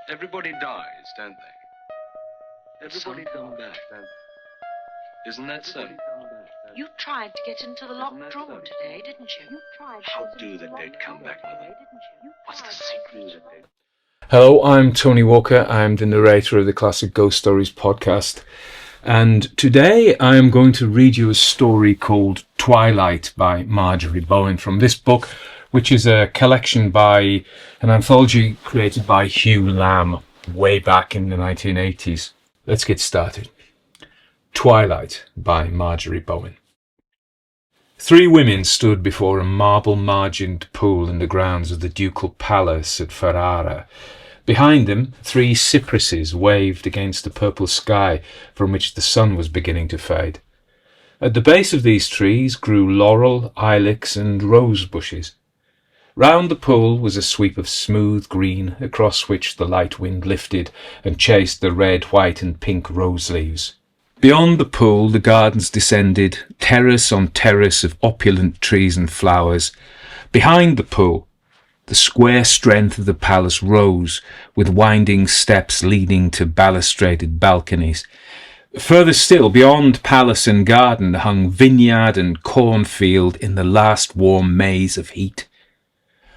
Everybody dies, don't they? Everybody comes back, don't they? Isn't that so? You tried to get into the locked room today, didn't you? How do the dead come back, Mother? What's the secret? Hello, I'm Tony Walker. I'm the narrator of the Classic Ghost Stories podcast. And today I am going to read you a story called Twilight by Marjorie Bowen from this book, which is a collection by an anthology created by Hugh Lamb way back in the 1980s. Let's get started. Twilight by Marjorie Bowen. 3 women stood before a marble-margined pool in the grounds of the ducal palace at Ferrara. Behind them, 3 cypresses waved against the purple sky from which the sun was beginning to fade. At the base of these trees grew laurel, ilex, and rose bushes. Round the pool was a sweep of smooth green, across which the light wind lifted and chased the red, white, and pink rose leaves. Beyond the pool, the gardens descended, terrace on terrace of opulent trees and flowers. Behind the pool, the square strength of the palace rose, with winding steps leading to balustraded balconies. Further still, beyond palace and garden, hung vineyard and cornfield in the last warm maze of heat.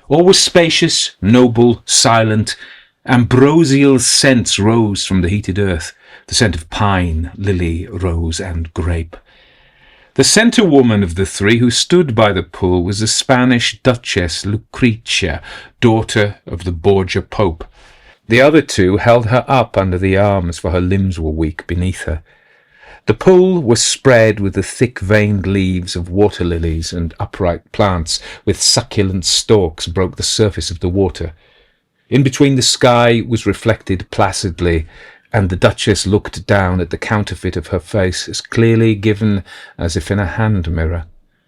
All was spacious, noble, silent. Ambrosial scents rose from the heated earth, the scent of pine, lily, rose, and grape. The centre woman of the 3 who stood by the pool was the Spanish Duchess Lucrezia, daughter of the Borgia Pope. The other 2 held her up under the arms, for her limbs were weak beneath her. The pool was spread with the thick-veined leaves of water lilies, and upright plants with succulent stalks broke the surface of the water. In between, the sky was reflected placidly, and the Duchess looked down at the counterfeit of her face as clearly given as if in a hand mirror.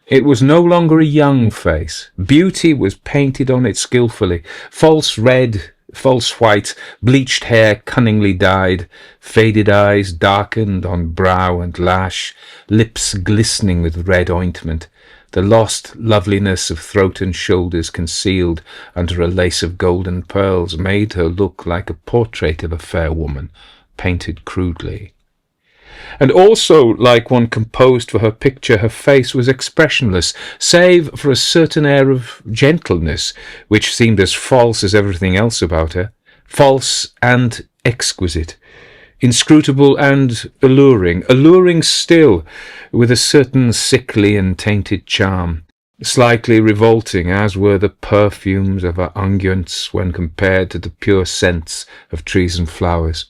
It was no longer a young face. Beauty was painted on it skilfully. False red, false white, bleached hair cunningly dyed, faded eyes darkened on brow and lash, lips glistening with red ointment, the lost loveliness of throat and shoulders concealed under a lace of golden pearls made her look like a portrait of a fair woman, painted crudely. And also, like one composed for her picture, her face was expressionless, save for a certain air of gentleness, which seemed as false as everything else about her, false and exquisite, inscrutable and alluring still, with a certain sickly and tainted charm, slightly revolting as were the perfumes of her unguents when compared to the pure scents of trees and flowers.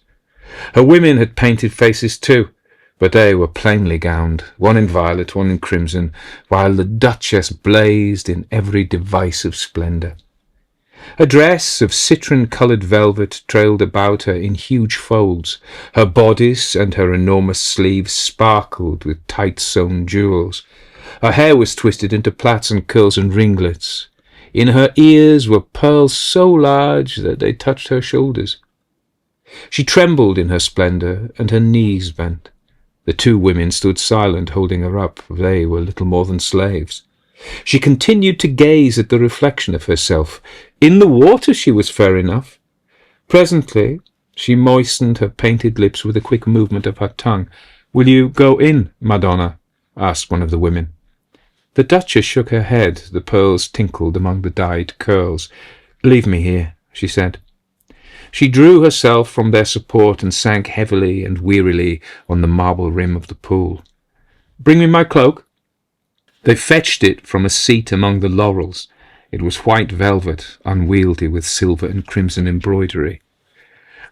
Her women had painted faces too, but they were plainly gowned, one in violet, one in crimson, while the Duchess blazed in every device of splendour. A dress of citron-coloured velvet trailed about her in huge folds. Her bodice and her enormous sleeves sparkled with tight-sewn jewels. Her hair was twisted into plaits and curls and ringlets. In her ears were pearls so large that they touched her shoulders. She trembled in her splendour, and her knees bent. The 2 women stood silent, holding her up. They were little more than slaves. She continued to gaze at the reflection of herself. In the water she was fair enough. Presently she moistened her painted lips with a quick movement of her tongue. "Will you go in, Madonna?" asked one of the women. The Duchess shook her head. The pearls tinkled among the dyed curls. "Leave me here," she said. She drew herself from their support and sank heavily and wearily on the marble rim of the pool. "Bring me my cloak." They fetched it from a seat among the laurels. It was white velvet, unwieldy with silver and crimson embroidery.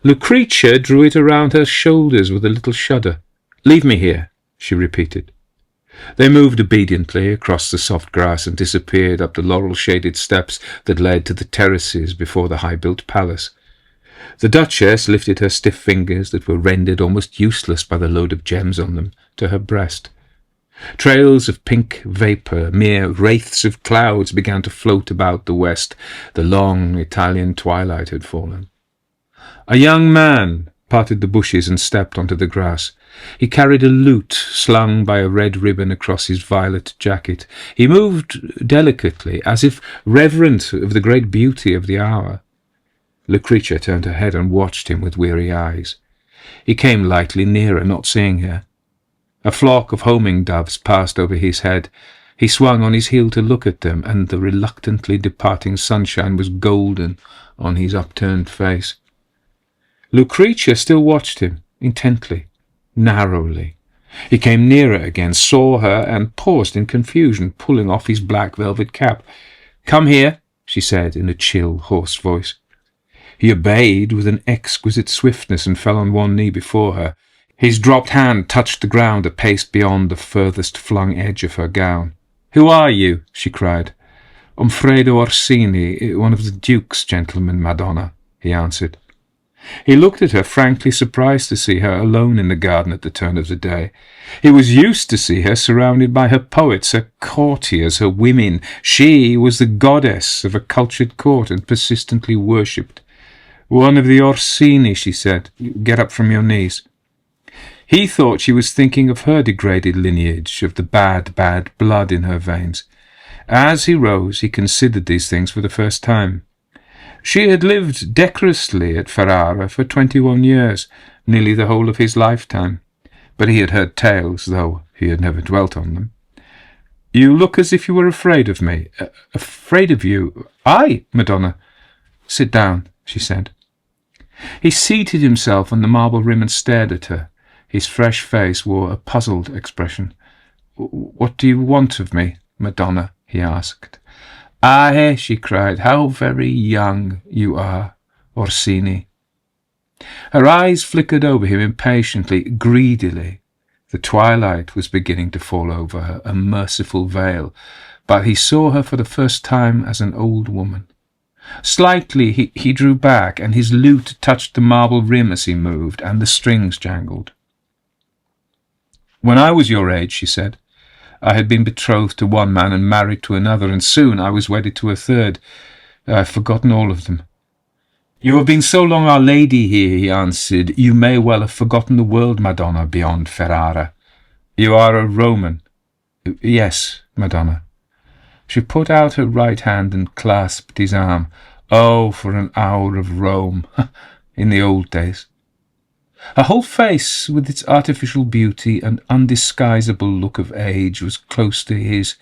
Lucrezia drew it around her shoulders with a little shudder. "Leave me here," she repeated. They moved obediently across the soft grass and disappeared up the laurel-shaded steps that led to the terraces before the high-built palace. The Duchess lifted her stiff fingers, that were rendered almost useless by the load of gems on them, to her breast. Trails of pink vapour, mere wraiths of clouds, began to float about the west. The long Italian twilight had fallen. A young man parted the bushes and stepped onto the grass. He carried a lute slung by a red ribbon across his violet jacket. He moved delicately, as if reverent of the great beauty of the hour. Lucrezia turned her head and watched him with weary eyes. He came lightly nearer, not seeing her. A flock of homing doves passed over his head. He swung on his heel to look at them, and the reluctantly departing sunshine was golden on his upturned face. Lucrezia still watched him, intently, narrowly. He came nearer again, saw her, and paused in confusion, pulling off his black velvet cap. "Come here," she said in a chill, hoarse voice. He obeyed with an exquisite swiftness and fell on one knee before her. His dropped hand touched the ground a pace beyond the furthest flung edge of her gown. "Who are you?" she cried. "Umfredo Orsini, one of the Duke's gentlemen, Madonna," he answered. He looked at her, frankly surprised to see her alone in the garden at the turn of the day. He was used to see her surrounded by her poets, her courtiers, her women. She was the goddess of a cultured court and persistently worshipped. "One of the Orsini," she said. "Get up from your knees." He thought she was thinking of her degraded lineage, of the bad blood in her veins. As he rose, he considered these things for the first time. She had lived decorously at Ferrara for 21 years, nearly the whole of his lifetime. But he had heard tales, though he had never dwelt on them. "You look as if you were afraid of me." "Afraid of you? I, Madonna?" "Sit down," she said. He seated himself on the marble rim and stared at her. His fresh face wore a puzzled expression. "What do you want of me, Madonna?" he asked. "Ah," she cried, "how very young you are, Orsini." Her eyes flickered over him impatiently, greedily. The twilight was beginning to fall over her, a merciful veil, but he saw her for the first time as an old woman. Slightly he drew back, and his lute touched the marble rim as he moved, and the strings jangled. "When I was your age," she said, "I had been betrothed to one man and married to another, and soon I was wedded to a third. I've forgotten all of them." "You have been so long our lady here," he answered, "you may well have forgotten the world, Madonna, beyond Ferrara." "You are a Roman." "Yes, Madonna." She put out her right hand and clasped his arm. "Oh, for an hour of Rome, in the old days." Her whole face, with its artificial beauty and undisguisable look of age, was close to his.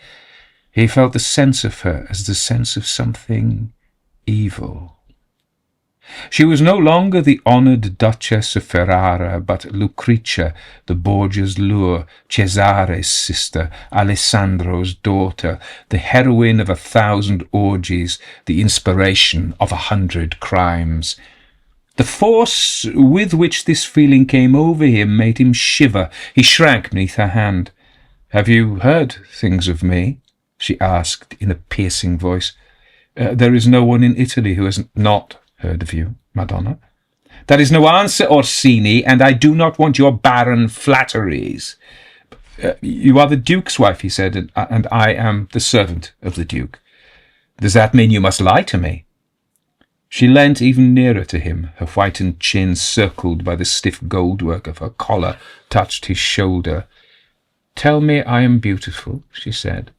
He felt the sense of her as the sense of something evil. She was no longer the honoured Duchess of Ferrara, but Lucrezia, the Borgia's lure, Cesare's sister, Alessandro's daughter, the heroine of 1,000 orgies, the inspiration of 100 crimes. The force with which this feeling came over him made him shiver. He shrank beneath her hand. "Have you heard things of me?" she asked in a piercing voice. "There is no one in Italy who has not heard of you, Madonna." "That is no answer, Orsini, and I do not want your barren flatteries." "You are the Duke's wife," he said, and I am the servant of the Duke." "Does that mean you must lie to me?" She leant even nearer to him. Her whitened chin, circled by the stiff goldwork of her collar, touched his shoulder. "Tell me I am beautiful," she said.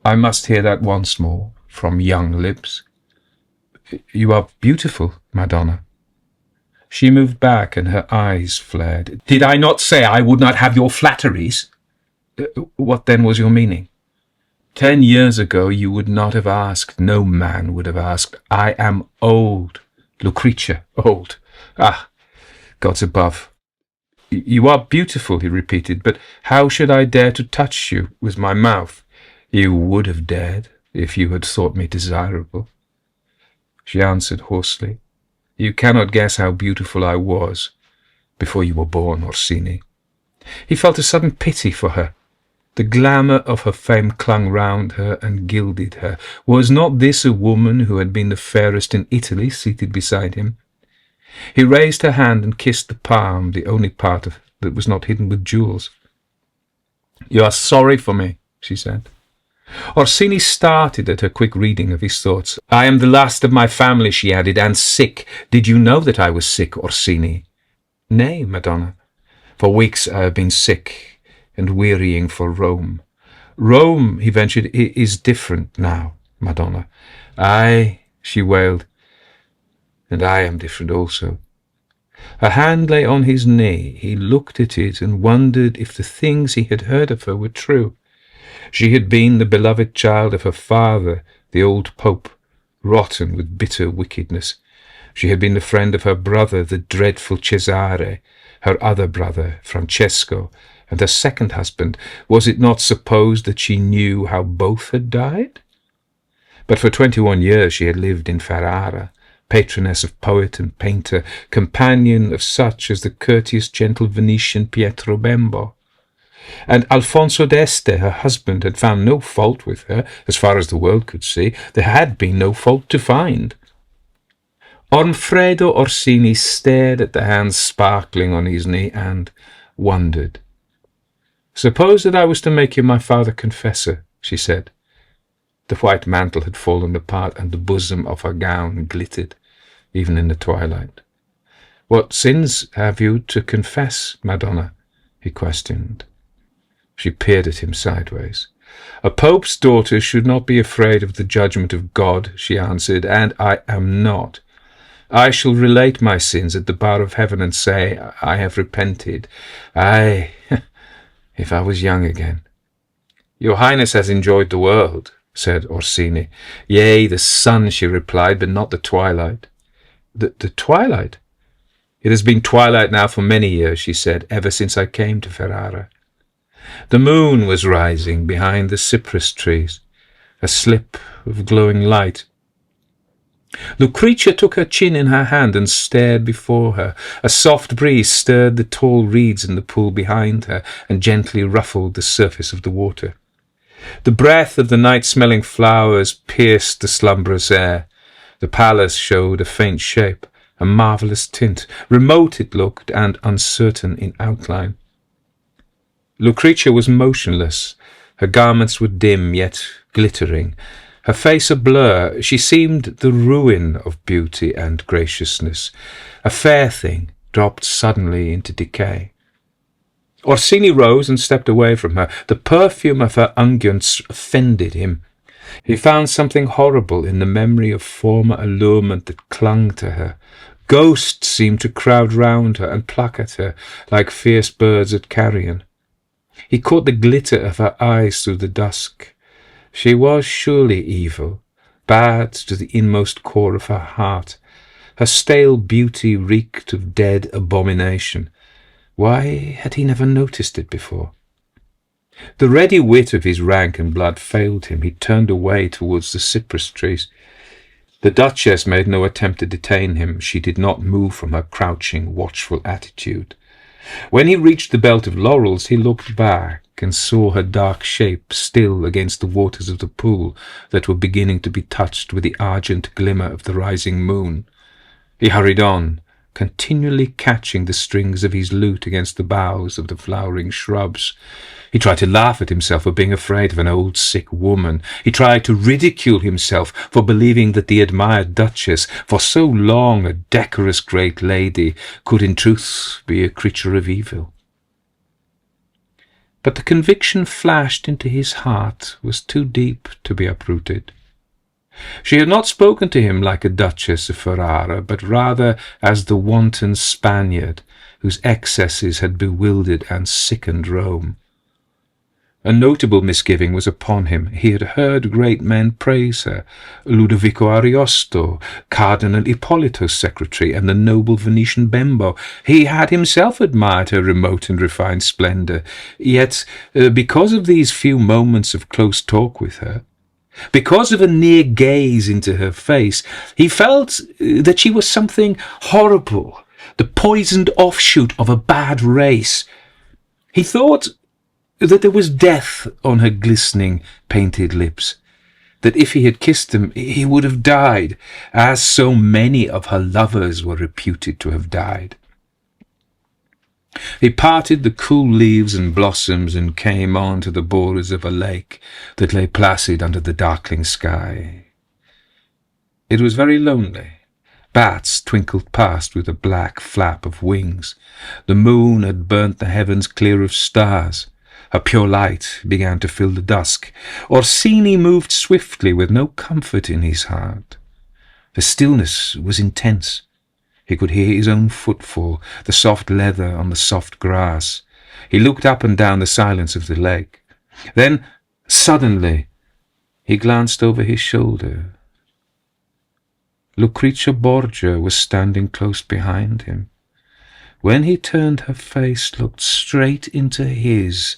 "I must hear that once more, from young lips." "You are beautiful, Madonna." She moved back and her eyes flared. "Did I not say I would not have your flatteries?" "What then was your meaning?" 10 years ago you would not have asked, no man would have asked. I am old, Lucrezia, old. Ah, gods above. "You are beautiful," he repeated, "but how should I dare to touch you with my mouth?" "You would have dared, if you had thought me desirable." She answered hoarsely, "You cannot guess how beautiful I was before you were born, Orsini." He felt a sudden pity for her. The glamour of her fame clung round her and gilded her. Was not this a woman who had been the fairest in Italy, seated beside him? He raised her hand and kissed the palm, the only part of that was not hidden with jewels. "You are sorry for me," she said. Orsini started at her quick reading of his thoughts. "I am the last of my family," she added, "and sick. Did you know that I was sick, Orsini?" "Nay, Madonna. For weeks I have been sick and wearying for Rome." "Rome," he ventured, "is different now, Madonna." "Aye," she wailed. and I am different also. Her hand lay on his knee. He looked at it and wondered if the things he had heard of her were true. She had been the beloved child of her father, the old Pope, rotten with bitter wickedness. She had been the friend of her brother, the dreadful Cesare, her other brother, Francesco, and her second husband. Was it not supposed that she knew how both had died? But for 21 years she had lived in Ferrara, patroness of poet and painter, companion of such as the courteous, gentle Venetian Pietro Bembo. And Alfonso d'Este, her husband, had found no fault with her, as far as the world could see. There had been no fault to find. Ormfredo Orsini stared at the hands sparkling on his knee and wondered. "Suppose that I was to make you my father confessor," she said. The white mantle had fallen apart, and the bosom of her gown glittered, even in the twilight. "What sins have you to confess, Madonna?" he questioned. She peered at him sideways. "A pope's daughter should not be afraid of the judgment of God," she answered, "and I am not. I shall relate my sins at the bar of heaven and say, I have repented. Aye, if I was young again." "Your Highness has enjoyed the world," said Orsini. "Yea, the sun," she replied, "but not the twilight." The twilight? "It has been twilight now for many years," she said, "ever since I came to Ferrara." The moon was rising behind the cypress trees, a slip of glowing light. Lucrezia took her chin in her hand and stared before her. A soft breeze stirred the tall reeds in the pool behind her and gently ruffled the surface of the water. The breath of the night-smelling flowers pierced the slumberous air. The palace showed a faint shape, a marvellous tint. Remote it looked, and uncertain in outline. Lucrezia was motionless. Her garments were dim, yet glittering. Her face a blur. She seemed the ruin of beauty and graciousness, a fair thing dropped suddenly into decay. Orsini rose and stepped away from her. The perfume of her unguents offended him. He found something horrible in the memory of former allurement that clung to her. Ghosts seemed to crowd round her and pluck at her like fierce birds at carrion. He caught the glitter of her eyes through the dusk. She was surely evil, bad to the inmost core of her heart. Her stale beauty reeked of dead abomination. Why had he never noticed it before? The ready wit of his rank and blood failed him. He turned away towards the cypress trees. The Duchess made no attempt to detain him. She did not move from her crouching, watchful attitude. When he reached the belt of laurels, he looked back and saw her dark shape still against the waters of the pool that were beginning to be touched with the argent glimmer of the rising moon. He hurried on, continually catching the strings of his lute against the boughs of the flowering shrubs. He tried to laugh at himself for being afraid of an old sick woman. He tried to ridicule himself for believing that the admired Duchess, for so long a decorous great lady, could in truth be a creature of evil. But the conviction flashed into his heart was too deep to be uprooted. She had not spoken to him like a Duchess of Ferrara, but rather as the wanton Spaniard whose excesses had bewildered and sickened Rome. A notable misgiving was upon him. He had heard great men praise her, Ludovico Ariosto, Cardinal Ippolito's secretary, and the noble Venetian Bembo. He had himself admired her remote and refined splendour. Yet, because of these few moments of close talk with her, because of a near gaze into her face, he felt that she was something horrible, the poisoned offshoot of a bad race. He thought that there was death on her glistening, painted lips, that if he had kissed them he would have died, as so many of her lovers were reputed to have died. He parted the cool leaves and blossoms and came on to the borders of a lake that lay placid under the darkling sky. It was very lonely. Bats twinkled past with a black flap of wings. The moon had burnt the heavens clear of stars. Her pure light began to fill the dusk. Orsini moved swiftly with no comfort in his heart. The stillness was intense. He could hear his own footfall, the soft leather on the soft grass. He looked up and down the silence of the lake. Then, suddenly, he glanced over his shoulder. Lucrezia Borgia was standing close behind him. When he turned, her face looked straight into his.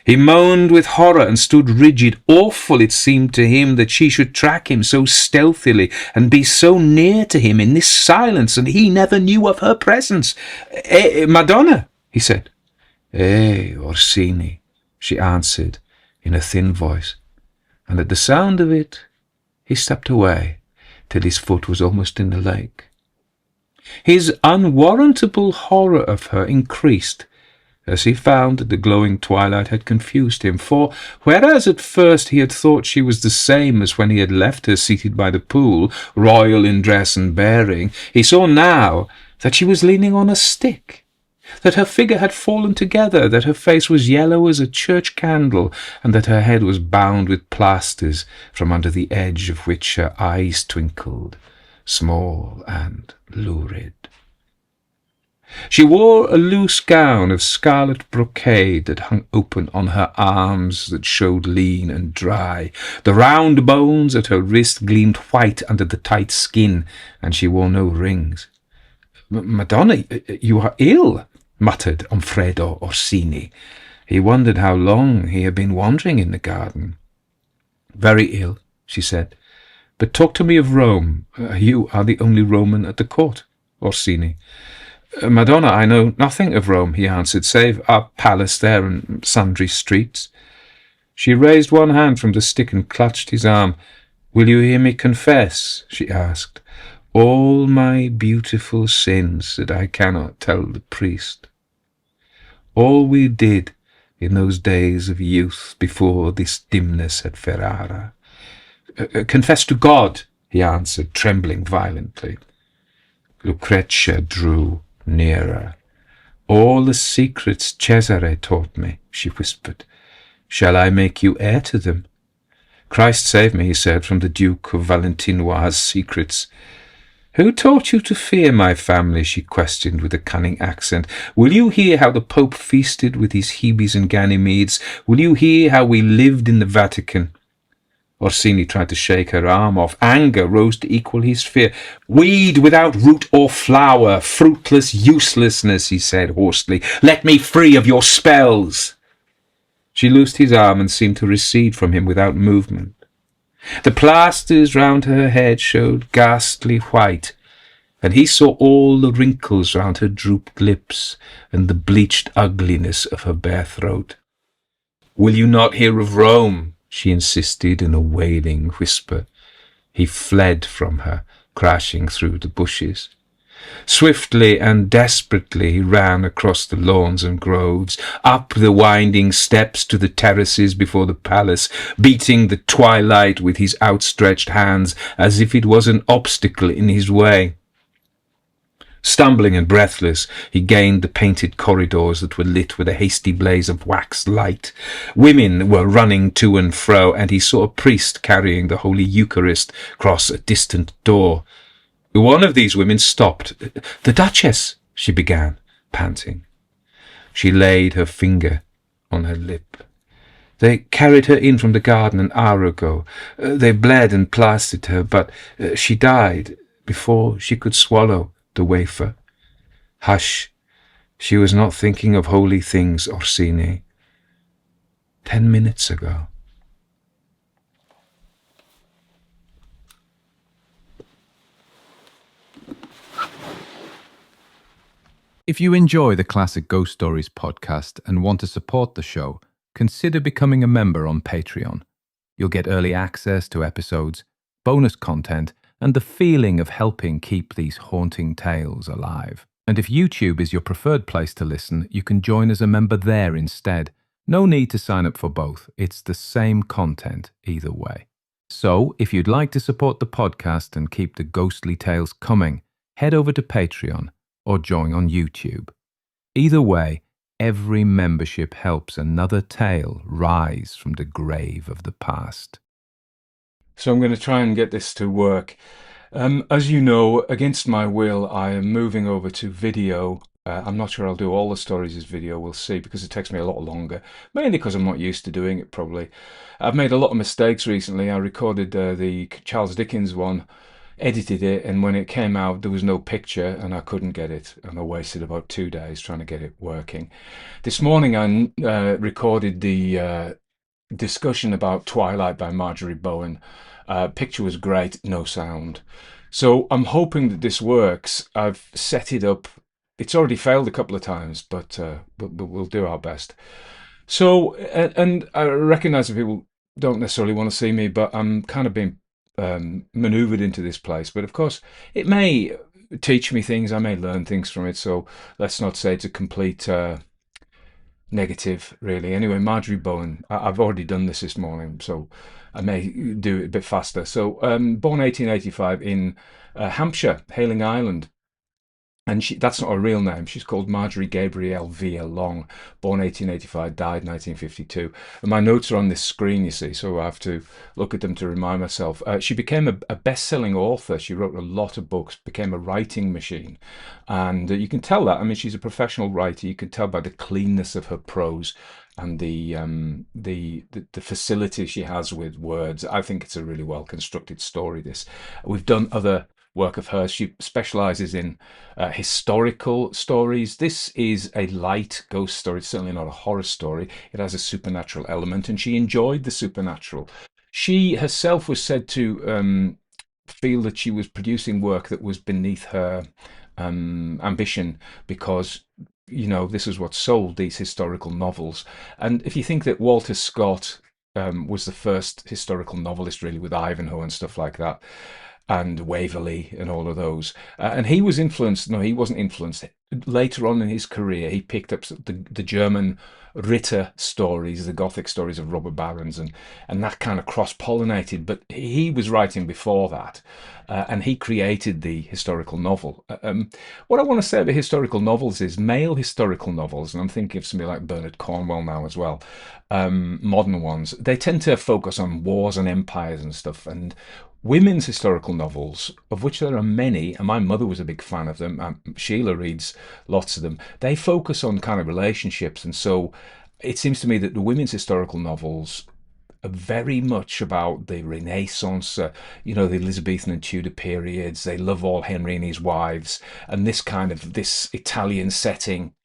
He moaned with horror and stood rigid. Awful it seemed to him that she should track him so stealthily and be so near to him in this silence, and he never knew of her presence. Madonna, he said. Orsini, she answered in a thin voice, and at the sound of it he stepped away till his foot was almost in the lake. His unwarrantable horror of her increased as he found that the glowing twilight had confused him, for whereas at first he had thought she was the same as when he had left her seated by the pool, royal in dress and bearing, he saw now that she was leaning on a stick, that her figure had fallen together, that her face was yellow as a church candle, and that her head was bound with plasters, from under the edge of which her eyes twinkled, small and lurid. She wore a loose gown of scarlet brocade that hung open on her arms that showed lean and dry. The round bones at her wrist gleamed white under the tight skin, and she wore no rings. "Madonna, you are ill," muttered Umfredo Orsini. He wondered how long he had been wandering in the garden. "Very ill," she said. "But talk to me of Rome. You are the only Roman at the court, Orsini." "Madonna, I know nothing of Rome," he answered, "save our palace there and sundry streets." She raised one hand from the stick and clutched his arm. "Will you hear me confess?" she asked. "All my beautiful sins that I cannot tell the priest. All we did in those days of youth before this dimness at Ferrara." "Confess to God," he answered, trembling violently. Lucrezia drew nearer. "All the secrets Cesare taught me," she whispered. "Shall I make you heir to them?" "Christ save me," he said, "from the Duke of Valentinois' secrets." "Who taught you to fear my family?" she questioned with a cunning accent. "Will you hear how the Pope feasted with his Hebes and Ganymedes? Will you hear how we lived in the Vatican?" Orsini tried to shake her arm off. Anger rose to equal his fear. "Weed without root or flower, fruitless uselessness," he said hoarsely. "Let me free of your spells." She loosed his arm and seemed to recede from him without movement. The plasters round her head showed ghastly white, and he saw all the wrinkles round her drooped lips and the bleached ugliness of her bare throat. "Will you not hear of Rome?" she insisted in a wailing whisper. He fled from her, crashing through the bushes. Swiftly and desperately he ran across the lawns and groves, up the winding steps to the terraces before the palace, beating the twilight with his outstretched hands as if it was an obstacle in his way. Stumbling and breathless, he gained the painted corridors that were lit with a hasty blaze of wax light. Women were running to and fro, and he saw a priest carrying the Holy Eucharist cross a distant door. One of these women stopped. "The Duchess," she began, panting. She laid her finger on her lip. "They carried her in from the garden an hour ago. They bled and plastered her, but she died before she could swallow the wafer." "Hush, she was not thinking of holy things, Orsini. 10 minutes ago." If you enjoy the Classic Ghost Stories podcast and want to support the show, consider becoming a member on Patreon. You'll get early access to episodes, bonus content, and the feeling of helping keep these haunting tales alive. And if YouTube is your preferred place to listen, you can join as a member there instead. No need to sign up for both. It's the same content either way. So, if you'd like to support the podcast and keep the ghostly tales coming, head over to Patreon or join on YouTube. Either way, every membership helps another tale rise from the grave of the past. So I'm going to try and get this to work. As you know, against my will, I am moving over to video. I'm not sure I'll do all the stories as video, we'll see, because it takes me a lot longer, mainly because I'm not used to doing it, probably. I've made a lot of mistakes recently. I recorded the Charles Dickens one, edited it, and when it came out, there was no picture, and I couldn't get it, and I wasted about 2 days trying to get it working. This morning, I recorded the discussion about Twilight by Marjorie Bowen. Picture was great, no sound. So I'm hoping that this works. I've set it up. It's already failed a couple of times, but we'll do our best. So, and I recognize that people don't necessarily want to see me, but I'm kind of being maneuvered into this place. But of course, it may teach me things. I may learn things from it. So let's not say it's a complete negative, really. Anyway, Marjorie Bowen. I've already done this morning, so I may do it a bit faster. So, born 1885 in Hampshire, Hayling Island. And that's not her real name. She's called Marjorie Gabrielle Vere Long, born 1885, died 1952. And my notes are on this screen, you see, so I have to look at them to remind myself. She became a best-selling author. She wrote a lot of books, became a writing machine. And you can tell that. I mean, she's a professional writer. You can tell by the cleanness of her prose and the facility she has with words. I think it's a really well-constructed story, this. We've done other work of hers. She specializes in historical stories. This is a light ghost story. It's certainly not a horror story. It has a supernatural element, and she enjoyed the supernatural. She herself was said to feel that she was producing work that was beneath her ambition, because this is what sold these historical novels. And if you think that Walter Scott was the first historical novelist, really, with Ivanhoe and stuff like that, and Waverley and all of those. And he was influenced, no, he wasn't influenced. Later on in his career, he picked up the German Ritter stories, the Gothic stories of robber barons, and that kind of cross-pollinated. But he was writing before that, and he created the historical novel. What I want to say about historical novels is male historical novels, and I'm thinking of somebody like Bernard Cornwell now as well, modern ones, they tend to focus on wars and empires and stuff, and women's historical novels, of which there are many, and my mother was a big fan of them. Sheila reads lots of them. They focus on kind of relationships, and so it seems to me that the women's historical novels are very much about the Renaissance, the Elizabethan and Tudor periods. They love all Henry and his wives, and this Italian setting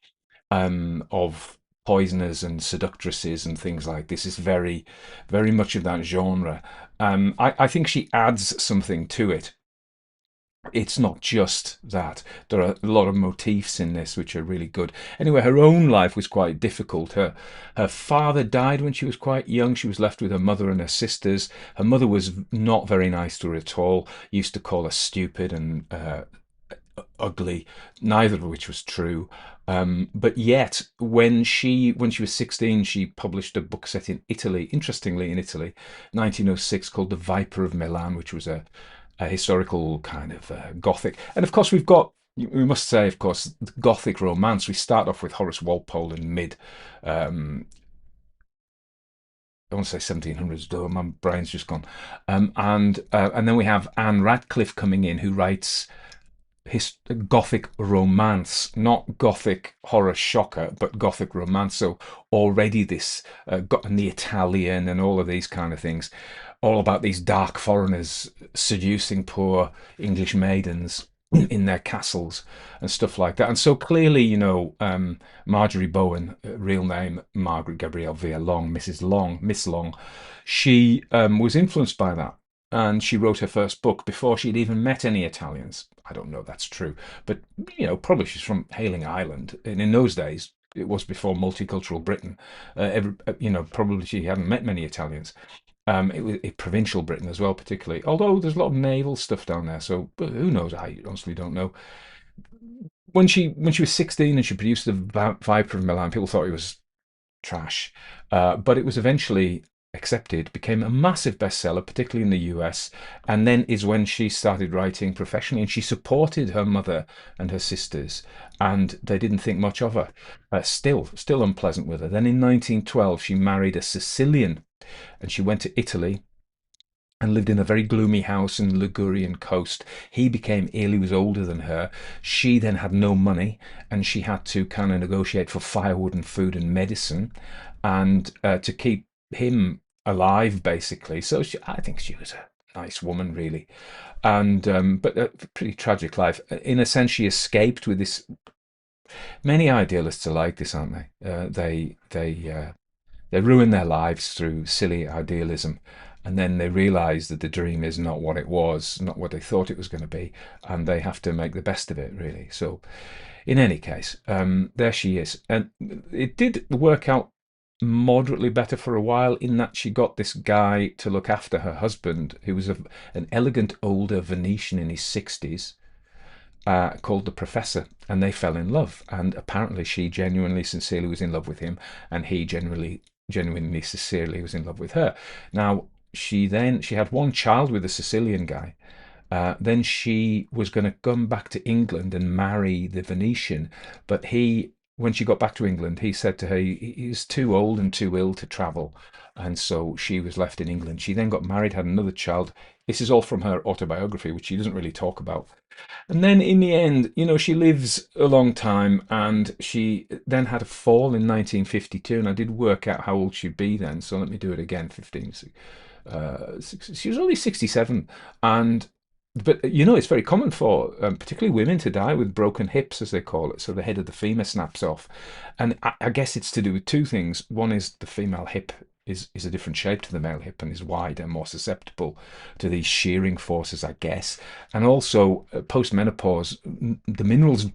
of poisoners and seductresses and things like this is very, very much of that genre. I think she adds something to it. It's not just that. There are a lot of motifs in this which are really good. Anyway, her own life was quite difficult. Her father died when she was quite young. She was left with her mother and her sisters. Her mother was not very nice to her at all. Used to call her stupid and ugly, neither of which was true. But yet, when she was 16, she published a book set in Italy, interestingly in Italy, 1906, called The Viper of Milan, which was a historical kind of Gothic. And of course, we must say, of course, Gothic romance. We start off with Horace Walpole in I want to say 1700s, though my brain's just gone. And then we have Anne Radcliffe coming in, who writes Gothic romance, not Gothic horror shocker, but Gothic romance. So already this and the Italian and all of these kind of things, all about these dark foreigners seducing poor English maidens in their castles and stuff like that. And so clearly, Marjorie Bowen, real name Margaret Gabrielle Vere Long, Miss Long, she was influenced by that. And she wrote her first book before she'd even met any Italians. I don't know if that's true, but probably she's from Hayling Island, and in those days it was before multicultural Britain. Probably she hadn't met many Italians. It was provincial Britain as well, particularly. Although there's a lot of naval stuff down there, so who knows? I honestly don't know. When she was 16 and she produced the Viper of Milan, people thought it was trash, but it was eventually accepted, became a massive bestseller, particularly in the US, and then is when she started writing professionally, and she supported her mother and her sisters, and they didn't think much of her. Still unpleasant with her. Then in 1912, she married a Sicilian, and she went to Italy, and lived in a very gloomy house in the Ligurian coast. He became ill, he was older than her. She then had no money, and she had to kind of negotiate for firewood and food and medicine, and to keep him alive, basically. So I think she was a nice woman, really, and but a pretty tragic life. In a sense, she escaped with this. Many idealists are like this, aren't they? They ruin their lives through silly idealism, and then they realize that the dream is not what it was, not what they thought it was going to be, and they have to make the best of it, really. So, in any case, there she is. And it did work out moderately better for a while in that she got this guy to look after her husband, who was an elegant older Venetian in his 60s, called the Professor, and they fell in love. And apparently, she genuinely, sincerely was in love with him, and he genuinely, sincerely was in love with her. Now, she had one child with a Sicilian guy. Then she was going to come back to England and marry the Venetian, but when she got back to England, he said to her he's too old and too ill to travel, and so she was left in England. She then got married, had another child. This is all from her autobiography, which she doesn't really talk about. And then in the end, she lives a long time, and she then had a fall in 1952, and I did work out how old she'd be then, so let me do it again. 15, she was only 67, but it's very common for particularly women to die with broken hips, as they call it. So the head of the femur snaps off, and I guess it's to do with two things. One is the female hip is a different shape to the male hip and is wider, more susceptible to these shearing forces, I guess. And also, post-menopause, the minerals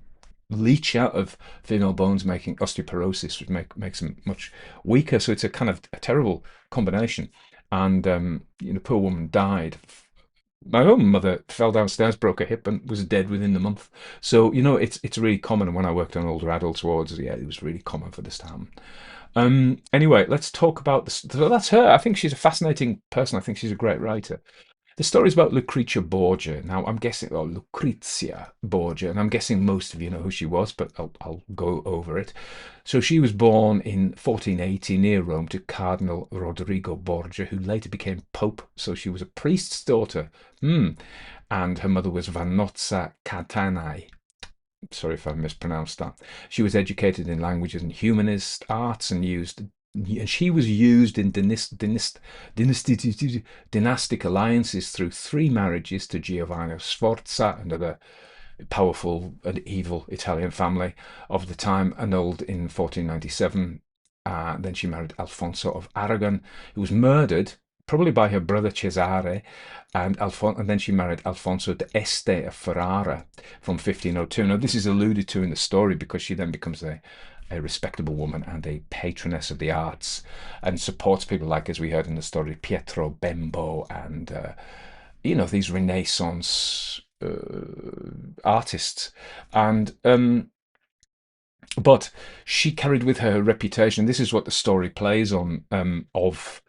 leach out of female bones, making osteoporosis, which makes them much weaker. So it's a kind of a terrible combination. And poor woman died. My own mother fell downstairs, broke her hip, and was dead within the month. So it's really common. And when I worked on older adults wards, yeah, it was really common for this to happen. Anyway, let's talk about this. So that's her. I think she's a fascinating person. I think she's a great writer. The story is about Lucrezia Borgia. Now, I'm guessing, Lucrezia Borgia, and I'm guessing most of you know who she was, but I'll go over it. So she was born in 1480 near Rome to Cardinal Rodrigo Borgia, who later became Pope. So she was a priest's daughter. And her mother was Vanozza Catanai. Sorry if I mispronounced that. She was educated in languages and humanist arts, and she was used in dynastic alliances through 3 marriages to Giovanni Sforza, another powerful and evil Italian family of the time, annulled in 1497. Then she married Alfonso of Aragon, who was murdered, probably by her brother Cesare, and then she married Alfonso d'Este of Ferrara from 1502. Now, this is alluded to in the story because she then becomes a respectable woman and a patroness of the arts, and supports people like, as we heard in the story, Pietro Bembo and these Renaissance artists. And but she carried with her a reputation. This is what the story plays on, of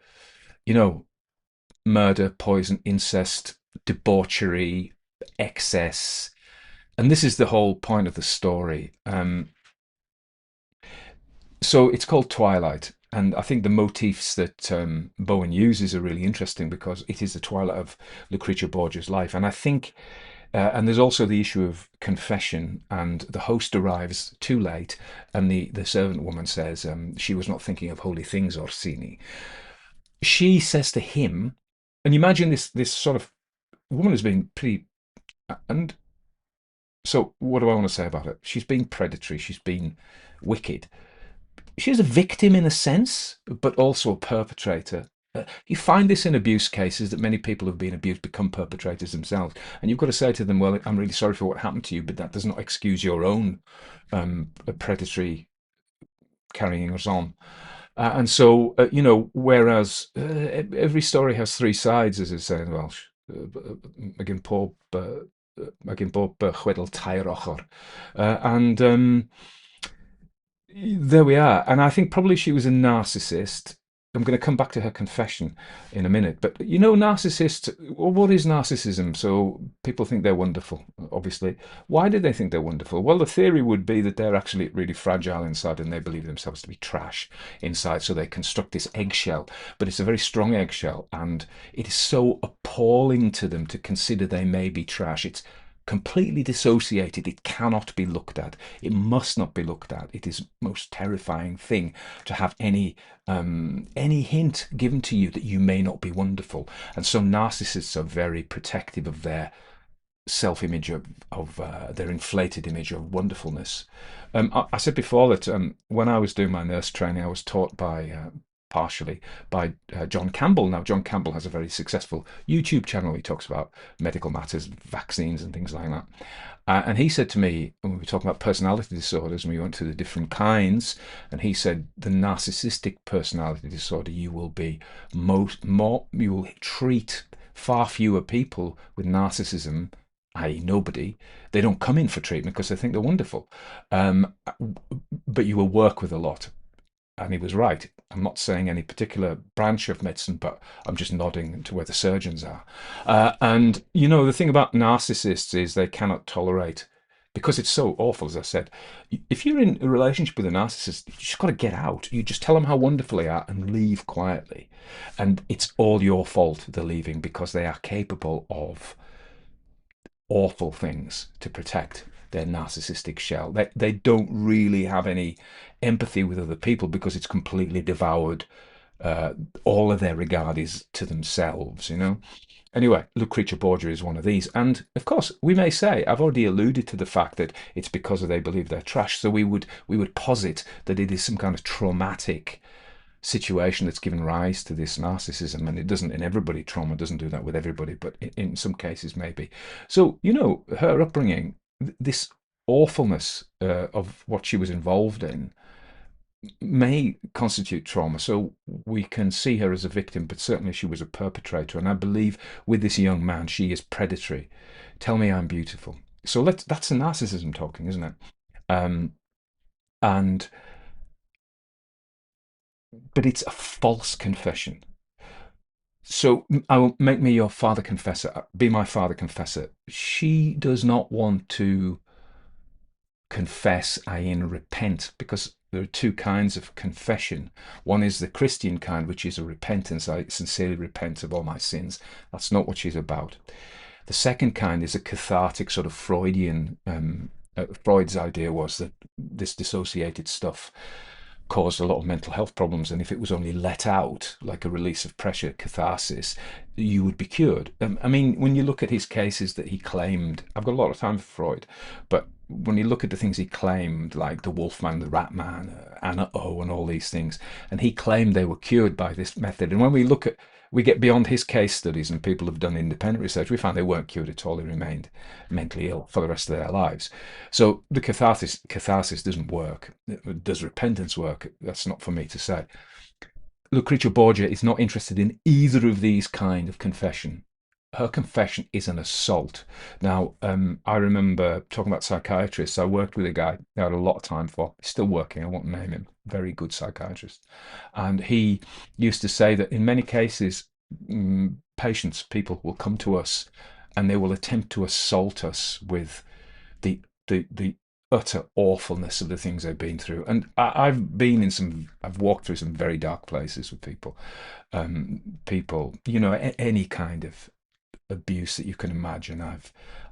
murder, poison, incest, debauchery, excess, and this is the whole point of the story. So it's called Twilight, and I think the motifs that Bowen uses are really interesting because it is the twilight of Lucrezia Borgia's life. And I think, and there's also the issue of confession, and the host arrives too late, and the servant woman says she was not thinking of holy things, Orsini. She says to him, and imagine this sort of woman has been pretty, and so what do I want to say about it? She's been predatory, she's been wicked. She's a victim in a sense, but also a perpetrator. You find this in abuse cases, that many people who've been abused become perpetrators themselves. And you've got to say to them, well, I'm really sorry for what happened to you, but that does not excuse your own predatory carrying on. And so, whereas every story has 3 sides, as it's said in Welsh. Again, pob chwedl tair ochor. And there we are. And I think probably she was a narcissist. I'm going to come back to her confession in a minute. But narcissists, what is narcissism? So people think they're wonderful, obviously. Why do they think they're wonderful? Well, the theory would be that they're actually really fragile inside, and they believe themselves to be trash inside. So they construct this eggshell, but it's a very strong eggshell, and it is so appalling to them to consider they may be trash. It's completely dissociated. It cannot be looked at. It must not be looked at. It is the most terrifying thing to have any hint given to you that you may not be wonderful. And so narcissists are very protective of their self-image, of their inflated image of wonderfulness. I said before that when I was doing my nurse training, I was taught partially by John Campbell. Now, John Campbell has a very successful YouTube channel. He talks about medical matters, vaccines, and things like that. And he said to me, when we were talking about personality disorders, and we went through the different kinds, and he said the narcissistic personality disorder, you will treat far fewer people with narcissism, i.e. nobody. They don't come in for treatment because they think they're wonderful. But you will work with a lot. And he was right. I'm not saying any particular branch of medicine, but I'm just nodding to where the surgeons are. And, the thing about narcissists is they cannot tolerate, because it's so awful, as I said, if you're in a relationship with a narcissist, you just got to get out. You just tell them how wonderful they are and leave quietly. And it's all your fault they're leaving, because they are capable of awful things to protect their narcissistic shell. They don't really have any empathy with other people, because it's completely devoured. All of their regard is to themselves, Anyway, Lucrezia Borgia is one of these. And of course, we may say, I've already alluded to the fact that it's because they believe they're trash. So we would posit that it is some kind of traumatic situation that's given rise to this narcissism. And it doesn't, in everybody, trauma doesn't do that with everybody, but in some cases maybe. So, her upbringing, this awfulness of what she was involved in, may constitute trauma. So we can see her as a victim, but certainly she was a perpetrator. And I believe with this young man, she is predatory. Tell me I'm beautiful. So that's a narcissism talking, isn't it? But it's a false confession. So I will make me your father confessor. Be my father confessor. She does not want to confess, i.e. repent, because there are two kinds of confession. One is the Christian kind, which is a repentance. I sincerely repent of all my sins. That's not what she's about. The second kind is a cathartic sort of Freudian. Freud's idea was that this dissociated stuff caused a lot of mental health problems, and if it was only let out, like a release of pressure, catharsis, you would be cured. I mean, when you look at his cases that he claimed, I've got a lot of time for Freud, but when you look at the things he claimed, like the Wolfman, the Ratman, Anna O, and all these things, and he claimed they were cured by this method. And when we get beyond his case studies, and people have done independent research, we found they weren't cured at all. They remained mentally ill for the rest of their lives. So the catharsis doesn't work. Does repentance work? That's not for me to say. Lucrezia Borgia is not interested in either of these kind of confession. Her confession is an assault. Now, I remember talking about psychiatrists. I worked with a guy I had a lot of time for. He's still working. I won't name him. Very good psychiatrist. And he used to say that in many cases, people will come to us and they will attempt to assault us with the utter awfulness of the things they've been through. And I've walked through some very dark places with people. Any kind of abuse that you can imagine.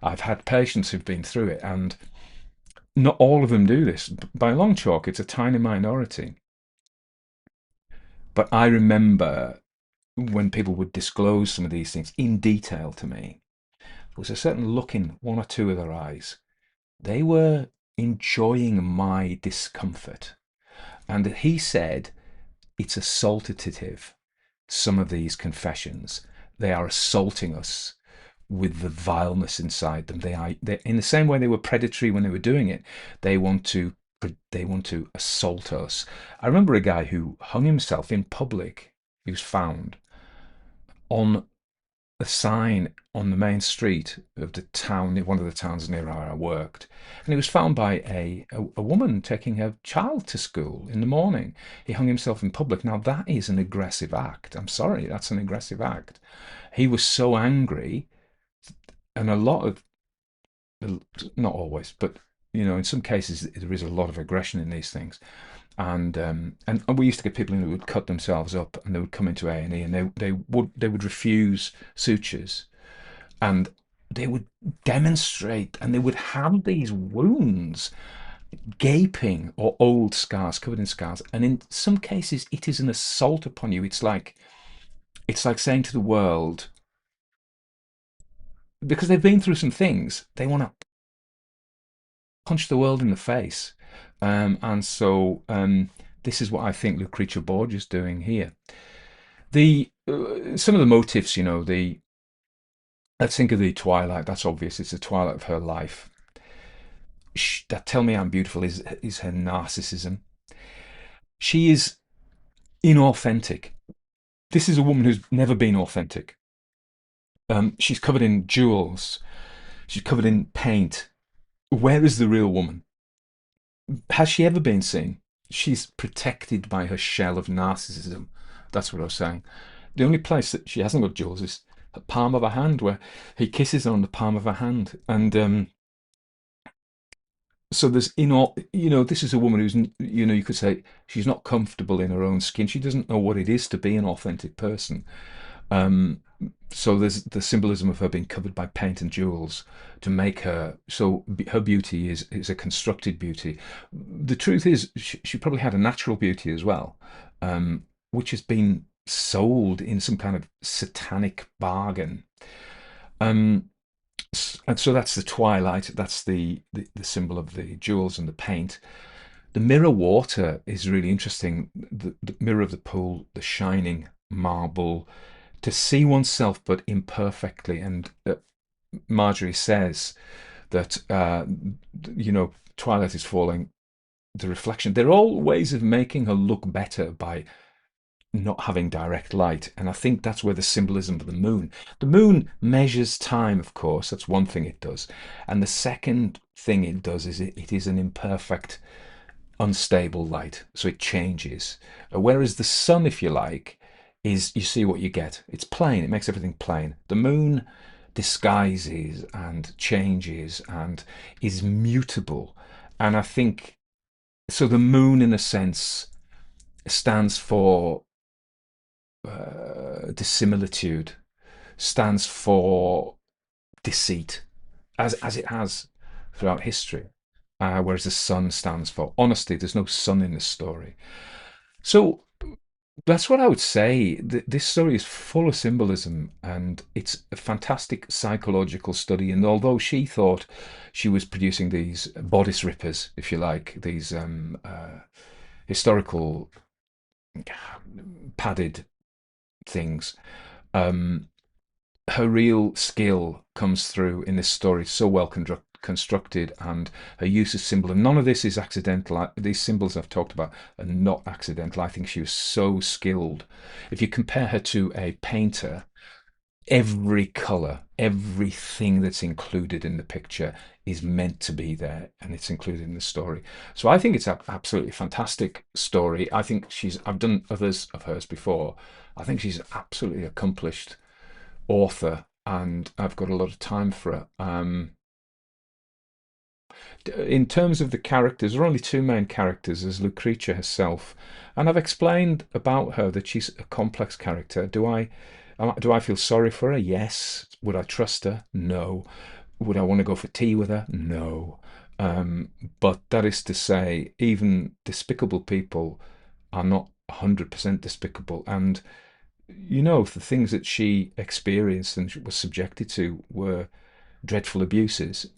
I've had patients who've been through it, and not all of them do this. By a long chalk, it's a tiny minority. But I remember when people would disclose some of these things in detail to me, there was a certain look in one or two of their eyes. They were enjoying my discomfort. And he said, it's assaultative, some of these confessions. They are assaulting us with the vileness inside them. They in the same way they were predatory when they were doing it, they want to assault us. I remember a guy who hung himself in public. He was found on a sign on the main street of the town, one of the towns near where I worked, and he was found by a woman taking her child to school in the morning. He hung himself in public. Now that is an aggressive act. I'm sorry, that's an aggressive act. He was so angry, and not always, but in some cases there is a lot of aggression in these things. And we used to get people in who would cut themselves up, and they would come into A&E, and they would refuse sutures, and they would demonstrate, and they would have these wounds, gaping or old scars, covered in scars, and in some cases it is an assault upon you. It's like saying to the world, because they've been through some things, they want to punch the world in the face. And so this is what I think Lucrezia Borgia is doing here. The some of the motifs, let's think of the Twilight. That's obvious. It's the twilight of her life. That tell me I'm beautiful is her narcissism. She is inauthentic. This is a woman who's never been authentic. She's covered in jewels. She's covered in paint. Where is the real woman? Has she ever been seen? She's protected by her shell of narcissism. That's what I was saying. The only place that she hasn't got jewels is the palm of her hand, where he kisses her on the palm of her hand. And so there's, this is a woman who's, you could say she's not comfortable in her own skin. She doesn't know what it is to be an authentic person. So there's the symbolism of her being covered by paint and jewels to make her, so her beauty is a constructed beauty. The truth is, she probably had a natural beauty as well, which has been sold in some kind of satanic bargain. And so that's the Twilight. That's the symbol of the jewels and the paint. The mirror water is really interesting. The mirror of the pool, the shining marble, to see oneself but imperfectly. And Marjorie says that, Twilight is falling, the reflection. They're all ways of making her look better by not having direct light. And I think that's where the symbolism of the moon measures time, of course. That's one thing it does. And the second thing it does is it is an imperfect, unstable light, so it changes. Whereas the sun, if you like, is, you see what you get. It's plain. It makes everything plain. The moon disguises and changes and is mutable. And I think so. The moon, in a sense, stands for dissimilitude, stands for deceit, as it has throughout history. Whereas the sun stands for honesty. There's no sun in this story. So that's what I would say. This story is full of symbolism, and it's a fantastic psychological study. And although she thought she was producing these bodice rippers, if you like, these historical padded things, her real skill comes through in this story, so well constructed, and her use of symbol. And none of this is accidental. These symbols I've talked about are not accidental. I think she was so skilled. If you compare her to a painter, every color, everything that's included in the picture is meant to be there, and it's included in the story. So I think it's an absolutely fantastic story. I think I've done others of hers before. I think she's absolutely accomplished author, and I've got a lot of time for her. In terms of the characters, there are only two main characters. There's Lucrezia herself, and I've explained about her that she's a complex character. Do I feel sorry for her? Yes. Would I trust her? No. Would I want to go for tea with her? No. But that is to say, even despicable people are not 100% despicable. And the things that she experienced and was subjected to were dreadful abuses.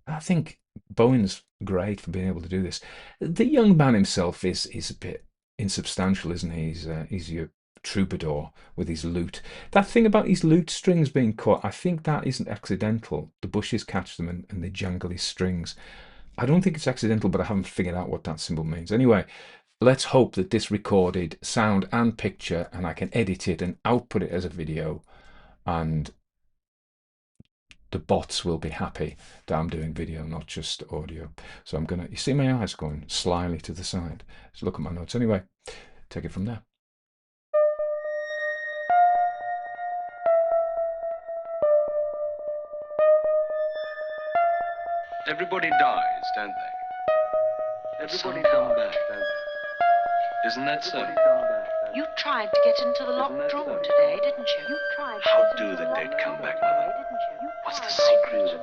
I think Bowen's great for being able to do this. The young man himself is a bit insubstantial, isn't he? He's your troubadour with his lute. That thing about his lute strings being cut, I think that isn't accidental. The bushes catch them and they jangle his strings. I don't think it's accidental, but I haven't figured out what that symbol means. Anyway, let's hope that this recorded sound and picture, and I can edit it and output it as a video, and the bots will be happy that I'm doing video, not just audio. So you see my eyes going slyly to the side. Let's look at my notes. Anyway, take it from there. Everybody dies, don't they? Everybody come back, then. Isn't that so? You tried to get into the locked room today, didn't you? How do that they'd come back, Mother? What's the secret?